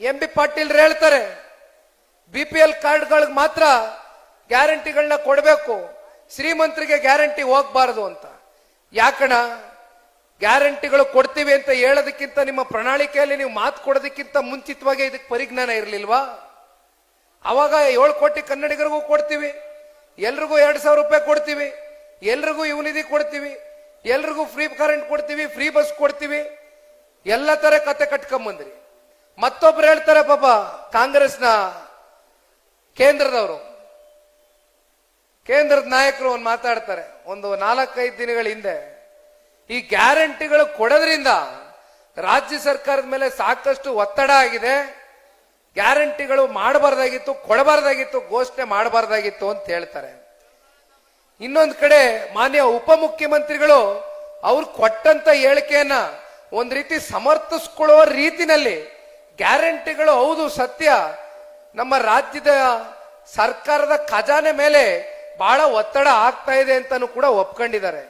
MB. Patil ಹೇಳ್ತಾರೆ BPL ಕಾರ್ಡ್ಗಳಿಗೆ ಮಾತ್ರ ಗ್ಯಾರಂಟಿಗಳನ್ನ ಕೊಡಬೇಕು, ಶ್ರೀಮಂತರಿಗೆ ಗ್ಯಾರಂಟಿ ಹೋಗ್ಬಾರದು ಅಂತ. ಯಾಕಣ ಗ್ಯಾರಂಟಿಗಳು ಕೊಡ್ತೀವಿ ಅಂತ ಹೇಳೋದಕ್ಕಿಂತ ನಿಮ್ಮ ಪ್ರಣಾಳಿಕೆಯಲ್ಲಿ ನೀವು ಮಾತು ಕೊಡೋದಕ್ಕಿಂತ ಮುಂಚಿತವಾಗಿ ಇದಕ್ಕೆ ಪರಿಜ್ಞಾನ ಇರಲಿಲ್ವಾ? ಅವಾಗ 7 ಕೋಟಿ ಕನ್ನಡಿಗರಿಗೂ ಕೊಡ್ತೀವಿ, ಎಲ್ರಿಗೂ 2,000 ರೂಪಾಯಿ ಕೊಡ್ತೀವಿ, ಎಲ್ರಿಗೂ ಯುವನಿಧಿ ಕೊಡ್ತೀವಿ, ಎಲ್ರಿಗೂ ಫ್ರೀ ಕರೆಂಟ್ ಕೊಡ್ತೀವಿ, ಫ್ರೀ ಬಸ್ ಕೊಡ್ತೀವಿ, ಎಲ್ಲ ತರ ಕತೆ ಕಟ್ಕೊಂಬಂದ್ರಿ. ಮತ್ತೊಬ್ರು ಹೇಳ್ತಾರೆ ಪಾಪ ಕಾಂಗ್ರೆಸ್ನ ಕೇಂದ್ರದ ನಾಯಕರು ಒಂದು ಮಾತಾಡ್ತಾರೆ ಒಂದು 4-5 ದಿನಗಳ ಹಿಂದೆ, ಈ ಗ್ಯಾರಂಟಿಗಳು ಕೊಡೋದ್ರಿಂದ ರಾಜ್ಯ ಸರ್ಕಾರದ ಮೇಲೆ ಸಾಕಷ್ಟು ಒತ್ತಡ ಆಗಿದೆ, ಗ್ಯಾರಂಟಿಗಳು ಮಾಡಬಾರ್ದಾಗಿತ್ತು, ಕೊಡಬಾರ್ದಾಗಿತ್ತು, ಘೋಷಣೆ ಮಾಡಬಾರ್ದಾಗಿತ್ತು ಅಂತ ಹೇಳ್ತಾರೆ. ಇನ್ನೊಂದು ಕಡೆ ಮಾನ್ಯ ಉಪಮುಖ್ಯಮಂತ್ರಿಗಳು ಅವ್ರು ಕೊಟ್ಟಂತ ಹೇಳಿಕೆಯನ್ನ ಒಂದ್ ರೀತಿ ಸಮರ್ಥಿಸ್ಕೊಳ್ಳುವ ರೀತಿನಲ್ಲಿ ಗ್ಯಾರಂಟಿಗಳು ಹೌದು ಸತ್ಯ, ನಮ್ಮ ರಾಜ್ಯದ ಸರ್ಕಾರದ ಖಜಾನೆ ಮೇಲೆ ಬಹಳ ಒತ್ತಡ ಆಗ್ತಾ ಇದೆ ಅಂತಾನು ಕೂಡ ಒಪ್ಕೊಂಡಿದ್ದಾರೆ.